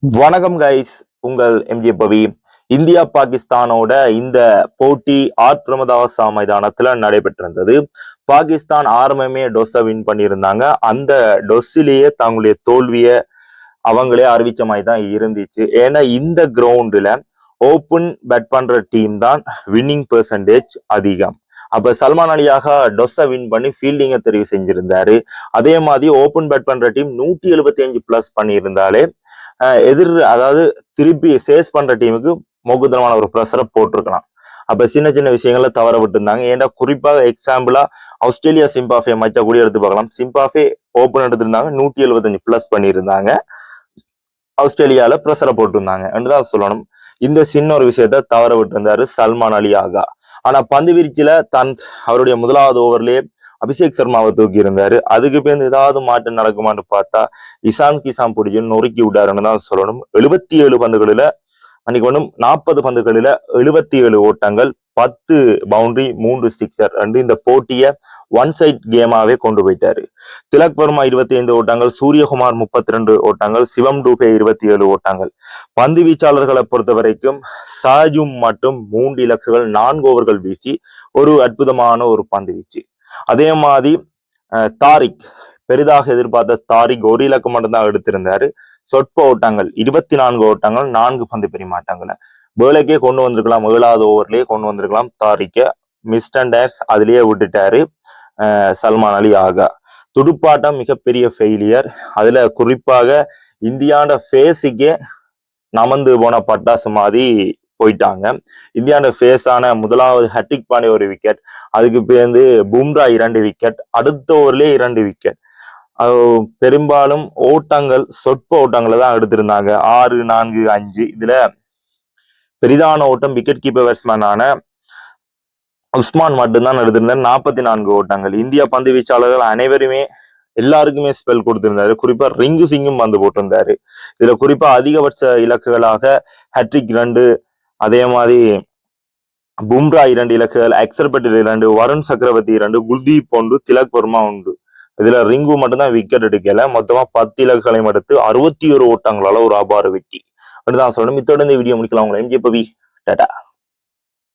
வணக்கம் கைஸ், உங்கள் எம்ஜே பவி. இந்தியா பாகிஸ்தானோட இந்த போட்டி பிரமதாசா மைதானத்துல நடைபெற்றிருந்தது. பாகிஸ்தான் ஆரம்பமே டொஸ்ஸை வின் பண்ணியிருந்தாங்க. அந்த டொஸ்ஸிலேயே தங்களுடைய தோல்வியை அவங்களே அறிவிச்ச மாதிரி தான் இருந்துச்சு. ஏன்னா இந்த கிரவுண்டுல ஓப்பன் பேட் பண்ற டீம் தான் வின்னிங் பெர்சன்டேஜ் அதிகம். அப்ப சல்மான் அலியாக டொஸ்ஸை வின் பண்ணி ஃபீல்டிங்கை தெரிவு செஞ்சிருந்தாரு. அதே மாதிரி ஓப்பன் பேட் பண்ற டீம் 175 பிளஸ் பண்ணியிருந்தாலே அதாவது திருப்பி சேஸ் பண்ற டீமுக்கு மோகுத்தனமான ஒரு ப்ரெஷரை போட்டிருக்கலாம். அப்ப சின்ன சின்ன விஷயங்கள தவற விட்டு இருந்தாங்க. ஏன்னா குறிப்பாக எக்ஸாம்பிளா ஆஸ்திரேலியா சிம்பாஃபே மச்சா கூட எடுத்து பார்க்கலாம். சிம்பாஃபே ஓப்பன் எடுத்திருந்தாங்க, 175 பிளஸ் பண்ணியிருந்தாங்க. ஆஸ்திரேலியால ப்ரெஷரை போட்டிருந்தாங்க தான் சொல்லணும். இந்த சின்ன ஒரு விஷயத்த தவற விட்டு இருந்தாரு சல்மான் அலி ஆகா. ஆனா பந்து வீழ்ச்சியில அவருடைய முதலாவது ஓவர்லயே அபிஷேக் சர்மாவை தூக்கி இருந்தாரு. அதுக்கு பேர் ஏதாவது மாற்றம் நடக்குமான்னு பார்த்தா இசான் கிசான் பிடிச்சு நொறுக்கி விட்டாருன்னு தான் சொல்லணும். 77 பந்துகளில அன்னைக்கு ஒன்றும் 40 பந்துகளில 77 ஓட்டங்கள், 10 பவுண்டரி, 3 சிக்ஸர் இந்த போட்டியை ஒன் சைட் கேமாவே கொண்டு போயிட்டாரு. திலக் வர்மா 25 ஓட்டங்கள், சூரியகுமார் 32 ஓட்டங்கள், சிவம் டூபே 27 ஓட்டங்கள். பந்து வீச்சாளர்களை பொறுத்த வரைக்கும் சாஜும் மட்டும் 3 இலக்குகள் 4 ஓவர்கள் வீசி ஒரு அற்புதமான ஒரு பந்து வீச்சு. அதே மாதிரி தாரிக், பெரிதாக எதிர்பார்த்த தாரிக் ஒரு இலக்கு மட்டும்தான் எடுத்திருந்தாரு. சொற்ப ஓட்டங்கள் 24 ஓட்டங்கள், 4 பந்து பரிமாற்றங்களை வேலைக்கே கொண்டு வந்திருக்கலாம். 7வது ஓவர்லயே கொண்டு வந்திருக்கலாம். தாரிக்க மிஸ்ட் அண்ட் டேர்ஸ் அதுலயே விட்டுட்டாரு சல்மான் அலி ஆகா. துடுப்பாட்டம் மிகப்பெரிய ஃபெயிலியர். அதுல குறிப்பாக இந்தியாண்ட ஃபேஸுக்கே நமந்து போன பட்டாசு மாதிரி போயிட்டாங்க. இந்தியாவோட ஃபேஸான முதலாவது ஹர்திக் பாண்டியா ஒரு விக்கெட், அதுக்கு பேர்ந்து பும்ரா 2 விக்கெட், அடுத்த ஓவர்லயே 2 விக்கெட். பெரும்பாலும் ஓட்டங்கள் சொற்ப ஓட்டங்களை தான் எடுத்திருந்தாங்க. 6, 4, 5. இதுல பெரிதான ஓட்டம் விக்கெட் கீப்பர் பேட்ஸ்மேனான உஸ்மான் மட்டும்தான் எடுத்திருந்தாரு. 44 ஓட்டங்கள். இந்தியா பந்து வீச்சாளர்கள் அனைவருமே எல்லாருக்குமே ஸ்பெல் கொடுத்திருந்தாரு. குறிப்பா ரிங்கு சிங்கும் பந்து போட்டிருந்தாரு. இதுல குறிப்பா அதிகபட்ச இலக்குகளாக ஹட்ரிக் 2, அதே மாதிரி பும்ரா 2 இலக்குகள், அக்சர் பட்டேல் 2, வருண் சக்கரவர்த்தி 2, குல்தீப் 1, திலக் வர்மா 1. இதுல ரிங்கு மட்டும்தான் விக்கெட் எடுக்கல. மொத்தமா 10 இலக்குகளையும் எடுத்து 61 ஓட்டங்களால ஒரு அபார வெற்றி தான் சொல்லணும். இத்தோட இந்த வீடியோ முடிக்கலாம். உங்களை எம்ஜே பவி, டாடா.